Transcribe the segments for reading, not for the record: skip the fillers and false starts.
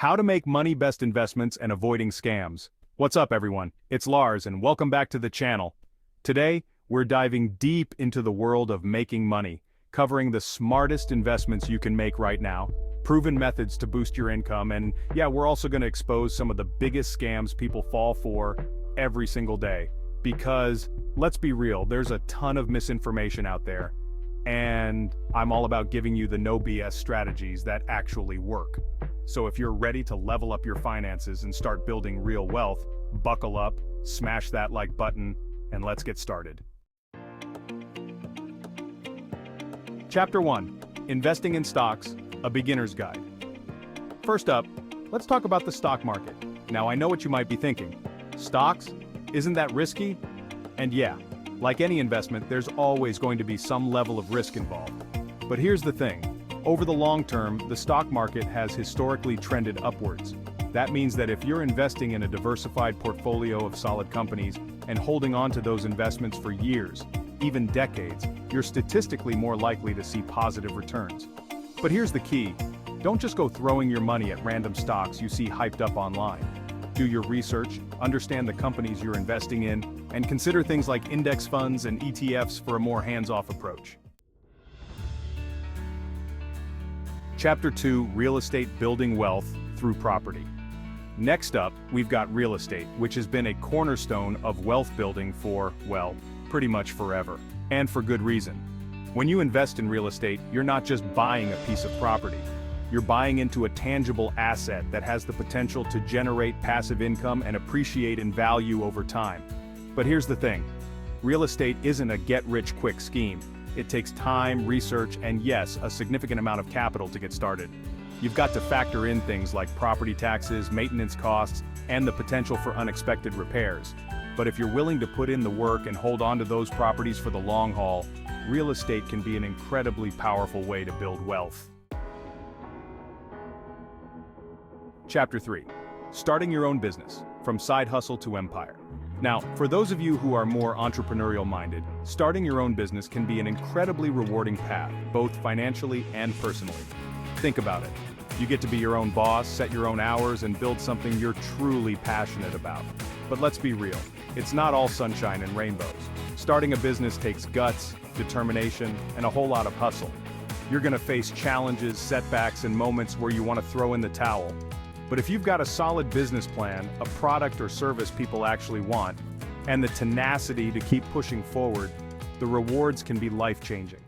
How to make money-best investments and avoiding scams. What's up everyone, it's Lars and welcome back to the channel. Today, we're diving deep into the world of making money, covering the smartest investments you can make right now, proven methods to boost your income, and yeah, we're also going to expose some of the biggest scams people fall for every single day. Because, let's be real, there's a ton of misinformation out there, and I'm all about giving you the no BS strategies that actually work. So if you're ready to level up your finances and start building real wealth, buckle up, smash that like button, and let's get started. Chapter 1. Investing in Stocks, a Beginner's Guide. First up, let's talk about the stock market. Now I know what you might be thinking. Stocks? Isn't that risky? And yeah, like any investment, there's always going to be some level of risk involved. But here's the thing. Over the long term, the stock market has historically trended upwards. That means that if you're investing in a diversified portfolio of solid companies and holding on to those investments for years, even decades, you're statistically more likely to see positive returns. But here's the key. Don't just go throwing your money at random stocks you see hyped up online. Do your research, understand the companies you're investing in, and consider things like index funds and ETFs for a more hands-off approach. Chapter 2, Real Estate Building Wealth Through Property. Next up, we've got real estate, which has been a cornerstone of wealth building for, well, pretty much forever. And for good reason. When you invest in real estate, you're not just buying a piece of property. You're buying into a tangible asset that has the potential to generate passive income and appreciate in value over time. But here's the thing. Real estate isn't a get-rich-quick scheme. It takes time, research, and yes, a significant amount of capital to get started. You've got to factor in things like property taxes, maintenance costs, and the potential for unexpected repairs. But if you're willing to put in the work and hold on to those properties for the long haul, real estate can be an incredibly powerful way to build wealth. Chapter 3. Starting your own business, from side hustle to empire. Now, for those of you who are more entrepreneurial-minded, starting your own business can be an incredibly rewarding path, both financially and personally. Think about it. You get to be your own boss, set your own hours, and build something you're truly passionate about. But let's be real, it's not all sunshine and rainbows. Starting a business takes guts, determination, and a whole lot of hustle. You're gonna face challenges, setbacks, and moments where you want to throw in the towel. But if you've got a solid business plan, a product or service people actually want, and the tenacity to keep pushing forward, the rewards can be life-changing.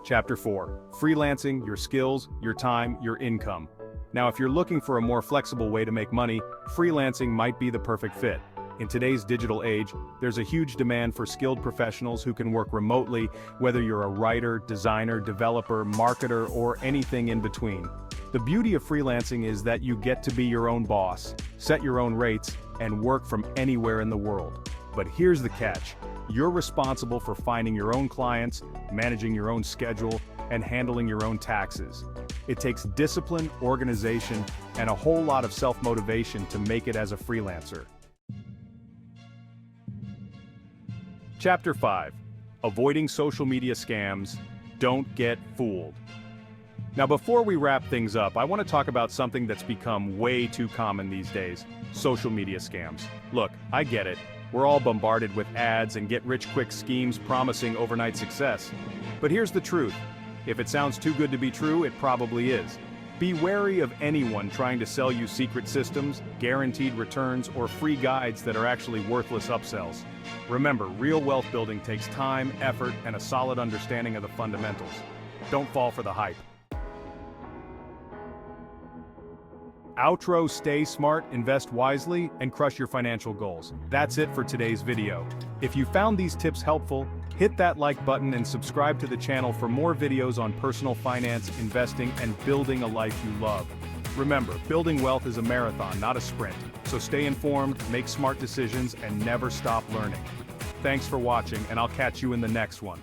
Chapter 4. Freelancing, your skills, your time, your income. Now, if you're looking for a more flexible way to make money, freelancing might be the perfect fit. In today's digital age, there's a huge demand for skilled professionals who can work remotely, whether you're a writer, designer, developer, marketer, or anything in between. The beauty of freelancing is that you get to be your own boss, set your own rates, and work from anywhere in the world. But here's the catch. You're responsible for finding your own clients, managing your own schedule, and handling your own taxes. It takes discipline, organization, and a whole lot of self-motivation to make it as a freelancer. Chapter 5. Avoiding social media scams. Don't get fooled. Now before we wrap things up, I want to talk about something that's become way too common these days. Social media scams. Look, I get it. We're all bombarded with ads and get-rich-quick schemes promising overnight success. But here's the truth. If it sounds too good to be true, it probably is. Be wary of anyone trying to sell you secret systems, guaranteed returns, or free guides that are actually worthless upsells. Remember, real wealth building takes time, effort, and a solid understanding of the fundamentals. Don't fall for the hype. Outro: stay smart, invest wisely, and crush your financial goals. That's it for today's video. If you found these tips helpful, hit that like button and subscribe to the channel for more videos on personal finance, investing, and building a life you love. Remember, building wealth is a marathon, not a sprint. So stay informed, make smart decisions, and never stop learning. Thanks for watching, and I'll catch you in the next one.